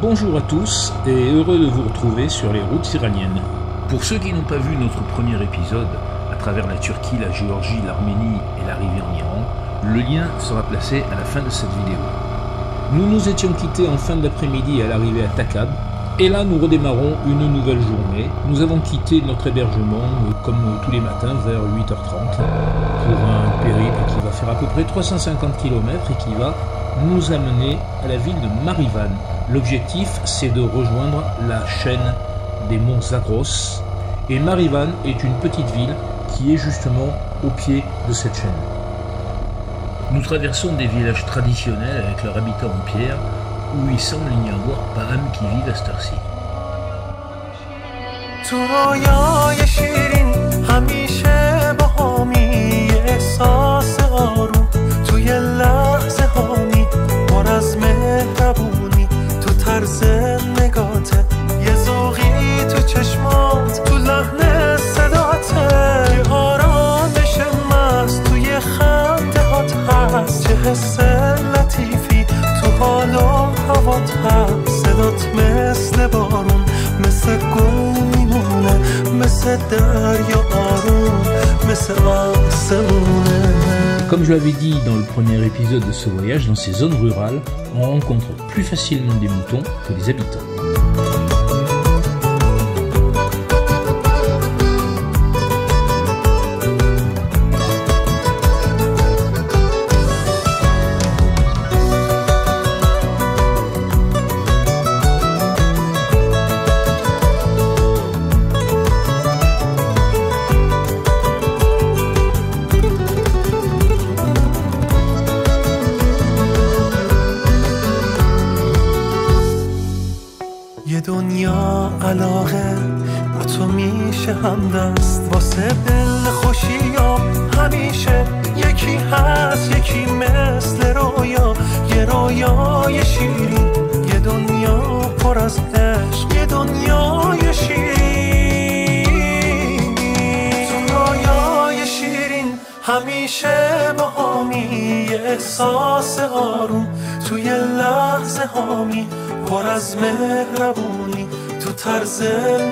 Bonjour à tous et heureux de vous retrouver sur les routes iraniennes. Pour ceux qui n'ont pas vu notre premier épisode, à travers la Turquie, la Géorgie, l'Arménie et l'arrivée en Iran, le lien sera placé à la fin de cette vidéo. Nous nous étions quittés en fin d'après-midi à l'arrivée à Takab, et là nous redémarrons une nouvelle journée. Nous avons quitté notre hébergement comme tous les matins vers 8h30 pour un périple qui va faire à peu près 350 km et qui va nous amener à la ville de Marivan. L'objectif, c'est de rejoindre la chaîne des monts Zagros, et Marivan est une petite ville qui est justement au pied de cette chaîne. Nous traversons des villages traditionnels avec leurs habitants en pierre, où il semble n'y avoir pas âme qui vive à cette heure-ci. Comme je l'avais dit dans le premier épisode de ce voyage, dans ces zones rurales, on rencontre plus facilement des moutons que des habitants. دنیا علاقه با تو میشه همدست واسه دل خوشیا همیشه یکی هست یکی مثل رویا یه رویای شیرین یه دنیا پر از عشق یه دنیای شیرین تو رویای شیرین همیشه با همی یه احساس آروم توی لحظه همی پر از مهربونی تو طرز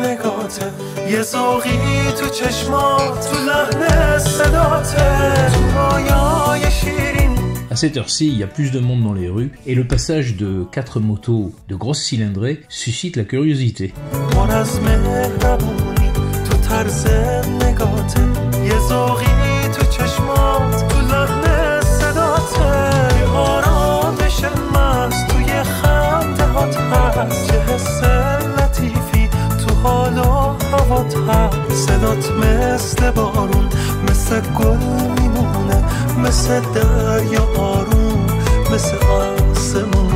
نگاته یه ذوقی تو چشمات تو لحن صداته تو رویای شیرین. À cette heure-ci, il y a plus de monde dans les rues et le passage de 4 motos de grosses cylindrées suscite la curiosité. پر از مهربونی تو طرز نگاته یه ذوقی تو چشمات تو لحن صداته یه آرامش مست توی خنده هات هست چه حس لطیفی تو حال و هوات هست صدات مثل بارون مثل گل میمونه مثل دریا آروم مثل آسمونه.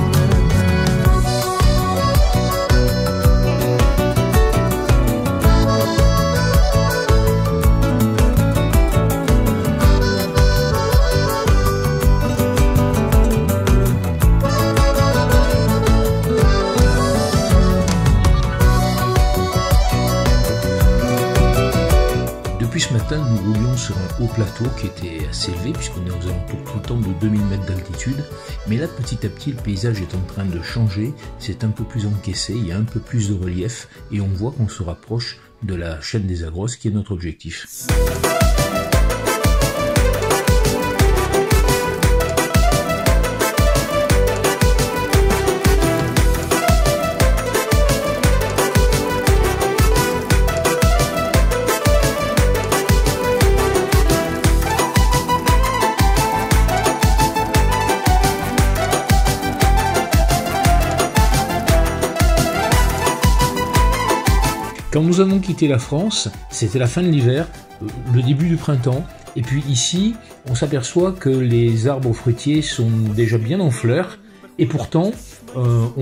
Depuis ce matin, nous roulions sur un haut plateau qui était assez élevé puisqu'on est aux alentours tout le temps de 2000 mètres d'altitude. Mais là, petit à petit, le paysage est en train de changer. C'est un peu plus encaissé, il y a un peu plus de relief et on voit qu'on se rapproche de la chaîne des Zagros qui est notre objectif. Quand nous avons quitté la France, c'était la fin de l'hiver, le début du printemps, et puis ici, on s'aperçoit que les arbres fruitiers sont déjà bien en fleurs, et pourtant,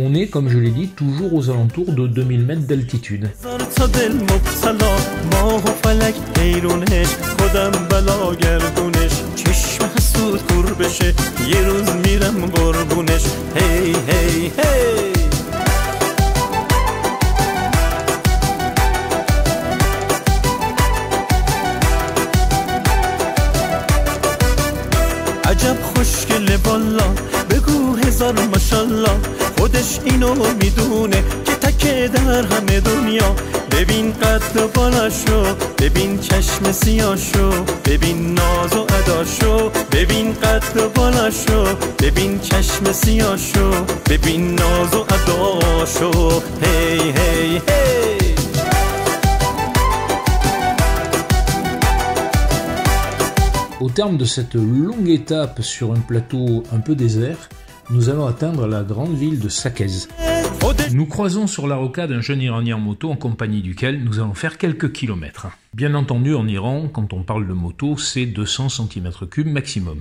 on est, comme je l'ai dit, toujours aux alentours de 2000 mètres d'altitude. عجب خوشگله والا بگو هزار ماشالله خودش اینو میدونه که تکه در همه دنیا ببین قد بالاشو ببین چشم سیاشو ببین ناز و اداشو ببین قد بالاشو ببین چشم سیاشو ببین ناز و اداشو هی هی هی. Au terme de cette longue étape sur un plateau un peu désert, nous allons atteindre la grande ville de Saqqez. Nous croisons sur la rocade un jeune Iranien en moto en compagnie duquel nous allons faire quelques kilomètres. Bien entendu, en Iran, quand on parle de moto, c'est 200 cm3 maximum.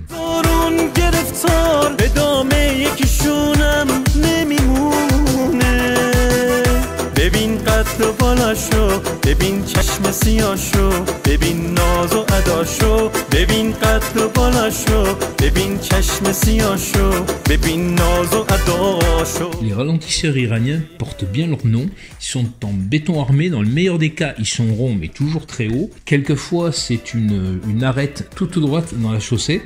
ببین قد بالاشو ببین چشم سیاشو ببین ناز و اداشو ببین قد بالاشو ببین چشم سیاشو ببین ناز و اداشو. Les ralentisseurs iraniens portent bien leur nom. Ils sont en béton armé. Dans le meilleur des cas, ils sont ronds mais toujours très hauts. Quelquefois, c'est une arête toute droite dans la chaussée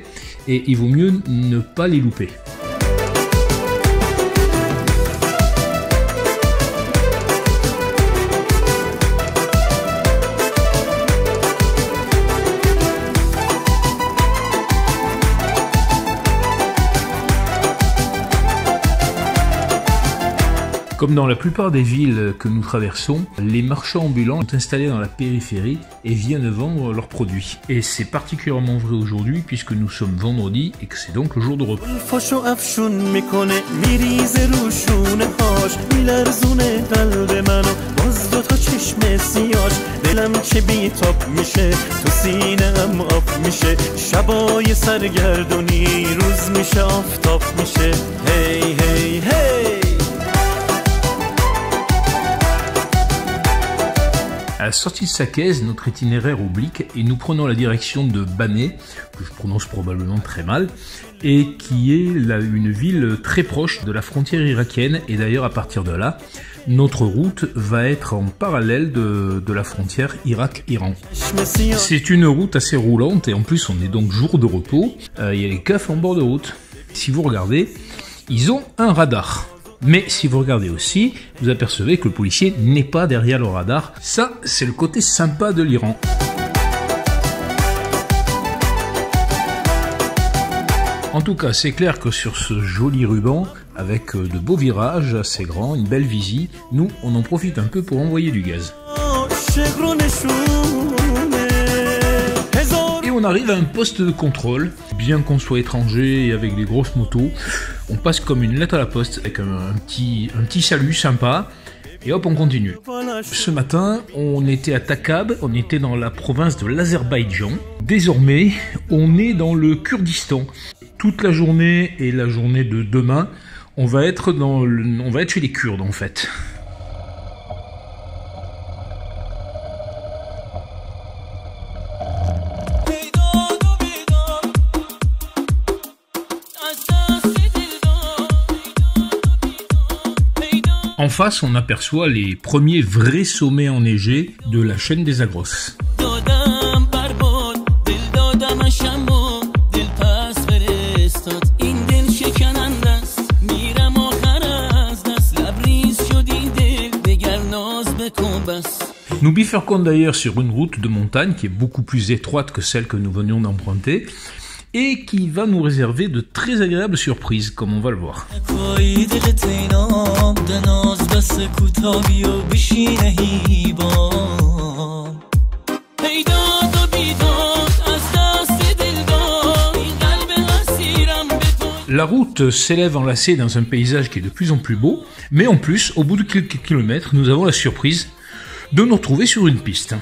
et il vaut mieux ne pas les louper. Comme dans la plupart des villes que nous traversons, les marchands ambulants sont installés dans la périphérie et viennent vendre leurs produits. Et c'est particulièrement vrai aujourd'hui puisque nous sommes vendredi et que c'est donc le jour de repos. À la sortie de Saqqez, notre itinéraire oblique et nous prenons la direction de Bané, que je prononce probablement très mal, et qui est une ville très proche de la frontière irakienne. Et d'ailleurs, à partir de là, notre route va être en parallèle de la frontière Irak-Iran. C'est une route assez roulante et en plus on est donc jour de repos. Il y a les keufs en bord de route. Si vous regardez, ils ont un radar. Mais si vous regardez aussi, vous apercevez que le policier n'est pas derrière le radar. Ça, c'est le côté sympa de l'Iran. En tout cas, c'est clair que sur ce joli ruban, avec de beaux virages assez grands, une belle visie, nous, on en profite un peu pour envoyer du gaz. Et on arrive à un poste de contrôle. Bien qu'on soit étranger et avec des grosses motos, on passe comme une lettre à la poste avec un petit salut sympa et hop on continue. Ce matin on était à Takkab, on était dans la province de l'Azerbaïdjan. Désormais on est dans le Kurdistan. Toute la journée et la journée de demain on va être chez les Kurdes en fait. En face, on aperçoit les premiers vrais sommets enneigés de la chaîne des Zagros. Nous bifurquons d'ailleurs sur une route de montagne qui est beaucoup plus étroite que celle que nous venions d'emprunter et qui va nous réserver de très agréables surprises, comme on va le voir. La route s'élève enlacée dans un paysage qui est de plus en plus beau, mais en plus, au bout de quelques kilomètres, nous avons la surprise de nous retrouver sur une piste.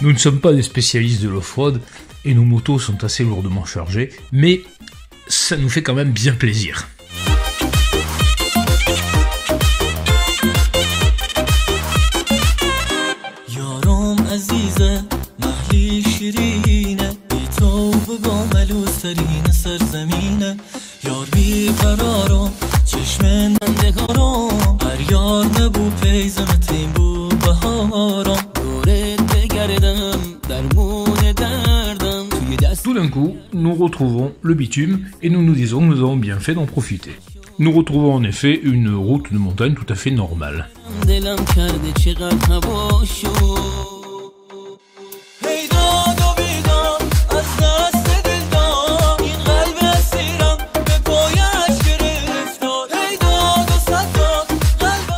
Nous ne sommes pas des spécialistes de l'off-road et nos motos sont assez lourdement chargées, mais ça nous fait quand même bien plaisir. Tout d'un coup, nous retrouvons le bitume et nous nous disons que nous avons bien fait d'en profiter. Nous retrouvons en effet une route de montagne tout à fait normale.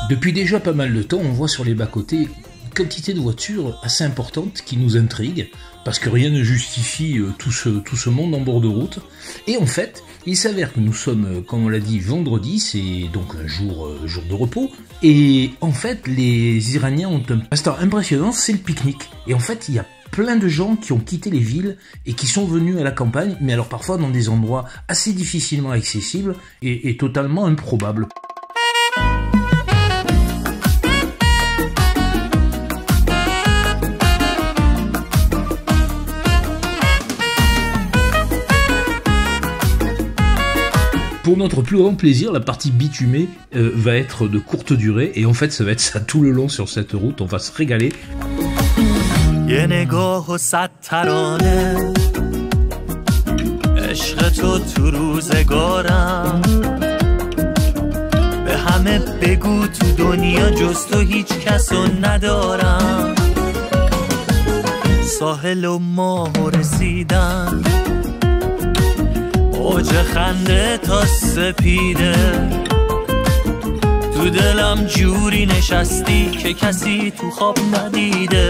Depuis déjà pas mal de temps, on voit sur les bas-côtés une quantité de voitures assez importante qui nous intrigue, parce que rien ne justifie tout ce monde en bord de route. Et en fait, il s'avère que nous sommes, comme on l'a dit, vendredi, c'est donc un jour de repos, et en fait, les Iraniens ont un passe-temps impressionnant, c'est le pique-nique. Et en fait, il y a plein de gens qui ont quitté les villes et qui sont venus à la campagne, mais alors parfois dans des endroits assez difficilement accessibles et totalement improbables. Pour notre plus grand plaisir, la partie bitumée va être de courte durée et en fait ça va être ça tout le long sur cette route, on va se régaler. اوج خنده تا سپیده تو دلم جوری نشستی که کسی تو خواب ندیده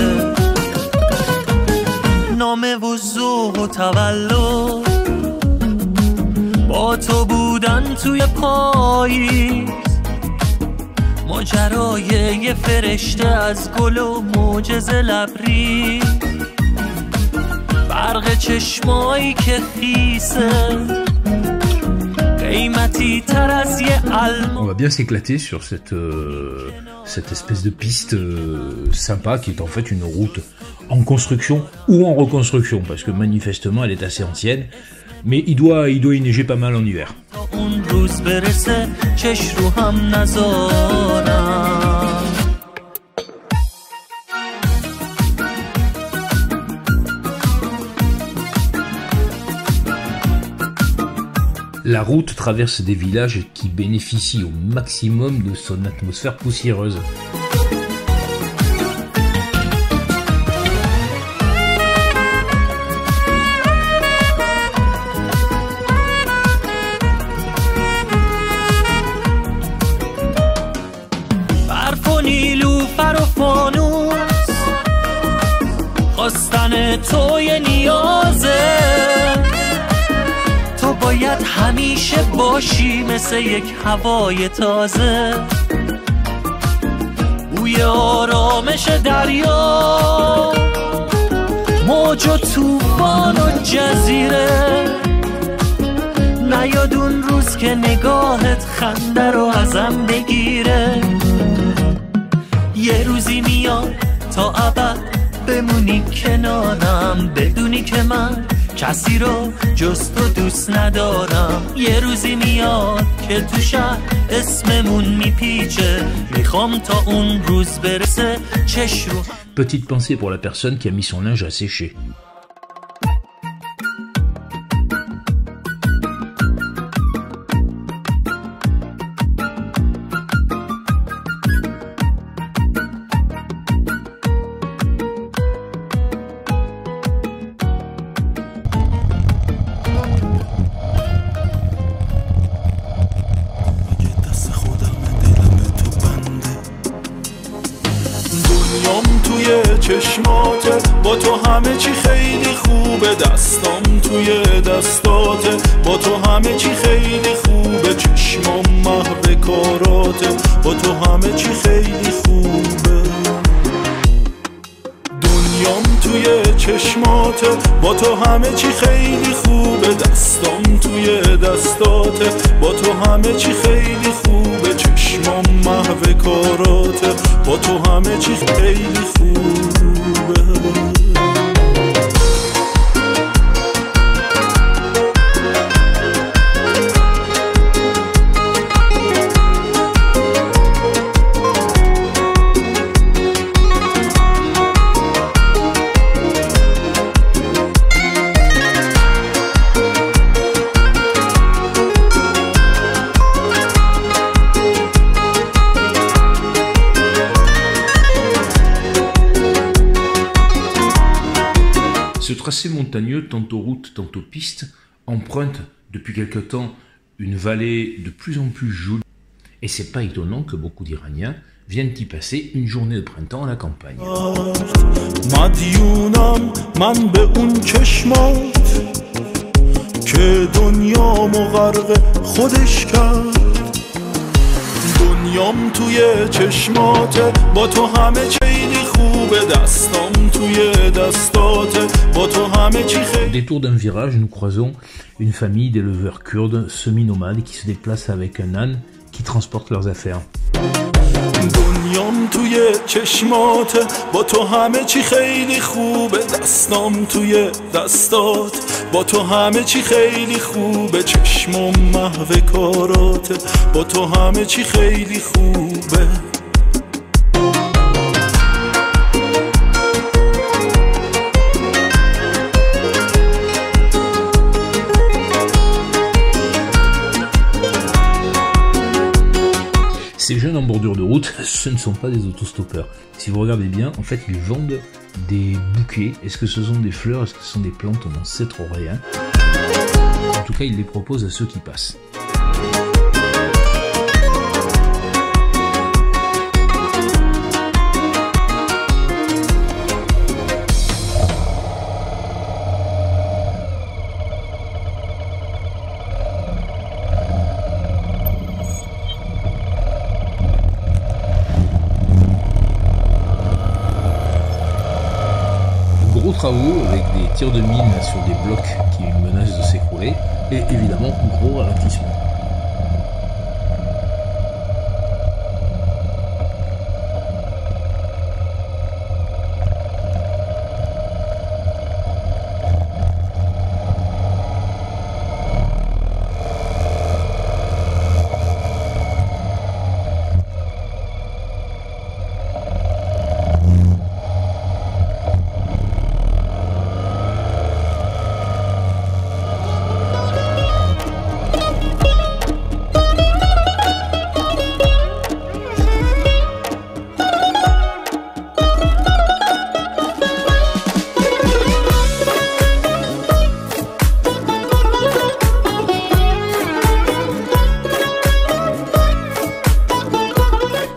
نامه و ذوق و تولد با تو بودن توی پاییز ماجرای یه فرشته از گل و معجزه لبریز برق چشمایی که خیسه On va bien s'éclater sur cette espèce de piste sympa qui est en fait une route en construction ou en reconstruction parce que manifestement elle est assez ancienne, mais il doit y neiger pas mal en hiver. La route traverse des villages qui bénéficient au maximum de son atmosphère poussiéreuse. باید همیشه باشی مثل یک هوای تازه بوی آرامش دریا موج و طوفان و جزیره نیاد اون روز که نگاهت خنده رو ازم بگیره یه روزی میاد تا ابد بمونی کنارم بدونی که من کسی رو جز تو دوست ندارم یه روزی میاد که تو شهر اسممون میپیچه میخوام تا اون روز برسه چش رو. Petite pensée pour la personne qui a mis son linge à sécher. چشماته با تو همه چی خیلی خوبه دستام توی دستاته با تو همه چی خیلی خوبه چشمام محو کاراته با تو همه چی خیلی خوبه دنیام توی چشماته با تو همه چی خیلی خوبه دستام توی دستاته با تو همه چی خیلی خوبه چشمام محو کاراته با تو همه چی خیلی خوبه Ce tracé montagneux, tantôt route, tantôt piste, emprunte depuis quelque temps une vallée de plus en plus jolie. Et c'est pas étonnant que beaucoup d'Iraniens viennent y passer une journée de printemps à la campagne. دنیام توی چشماته با تو همه خیلی خوبه دستام توی دستاته با تو همه چی خیلی. Au détour d'un virage, nous croisons une famille d'éleveurs kurdes semi-nomades qui se déplacent avec un âne qui transporte leurs affaires. دنیام توی چشماته با تو همه چی خیلی خوبه دستام توی دستات با تو همه چی خیلی خوبه چشمام محو کاراته با تو همه چی خیلی خوبه Ces jeunes en bordure de route, ce ne sont pas des autostoppeurs. Si vous regardez bien, en fait, ils vendent des bouquets. Est-ce que ce sont des fleurs? Est-ce que ce sont des plantes? On n'en sait trop rien. En tout cas, ils les proposent à ceux qui passent. Travaux avec des tirs de mine sur des blocs qui menacent de s'écrouler et évidemment gros ralentissement.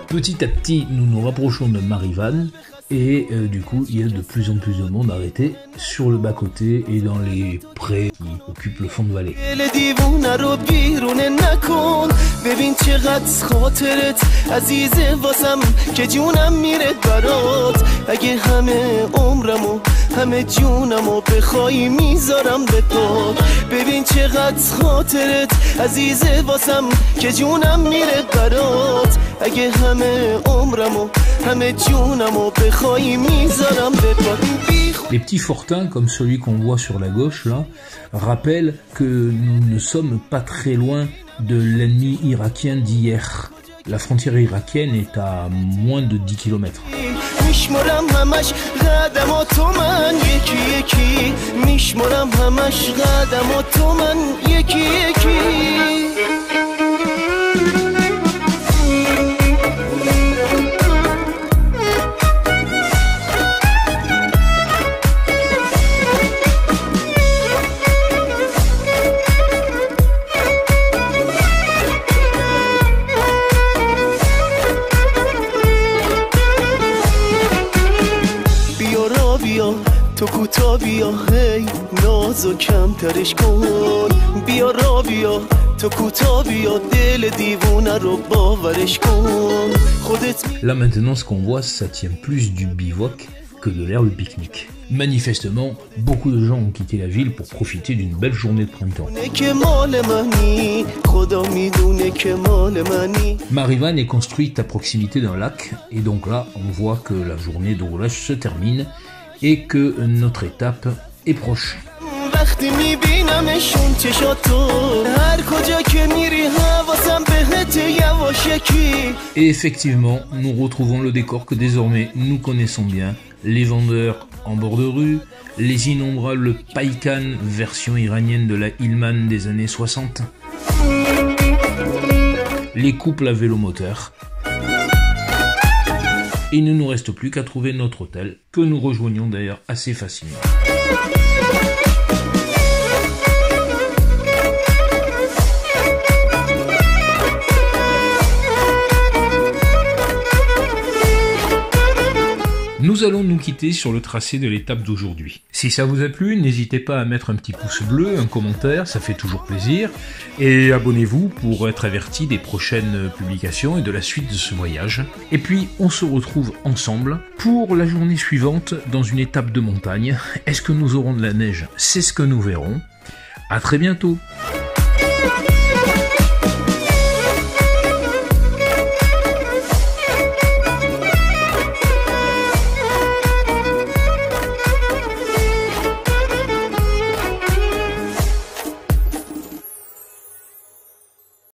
Petit à petit, nous nous rapprochons de Marivan et du coup, il y a de plus en plus de monde arrêté sur le bas-côté et dans les prés qui occupent le fond de vallée. همه جونمو بخوای میذارم به پات ببین چقدر خاطرت عزیزه واسم که جونم میره برات اگه همه عمرمو همه جونمو بخوای میذارم به پات. Les petits fortins comme celui qu'on voit sur la gauche là rappellent que nous ne sommes pas très loin de l'ennemi irakien d'hier. La frontière irakienne est à moins de 10 km. میشمرم همش قدماتو من یکی یکی میشمرم همش قدماتو من یکی یکی تو کوتا بیا هی نازو کمترش کن بیا را بیا تو کوتا بیا دل دیوونه رو باورش کن خودت. Là maintenant ce qu'on voit ça tient plus du bivouac que de l'aire de pique-nique. Manifestement, beaucoup de gens ont quitté la ville pour profiter d'une belle journée de printemps. Marivan est construite à proximité d'un lac, et donc là, on voit que la journée de roulage se termine et que notre étape est proche. Et effectivement, nous retrouvons le décor que désormais nous connaissons bien, les vendeurs en bord de rue, les innombrables païkanes version iranienne de la Hillman des années 60, les couples à vélomoteur. Il ne nous reste plus qu'à trouver notre hôtel, que nous rejoignons d'ailleurs assez facilement. Nous allons nous quitter sur le tracé de l'étape d'aujourd'hui. Si ça vous a plu, n'hésitez pas à mettre un petit pouce bleu, un commentaire, ça fait toujours plaisir. Et abonnez-vous pour être averti des prochaines publications et de la suite de ce voyage. Et puis, on se retrouve ensemble pour la journée suivante dans une étape de montagne. Est-ce que nous aurons de la neige? C'est ce que nous verrons. À très bientôt.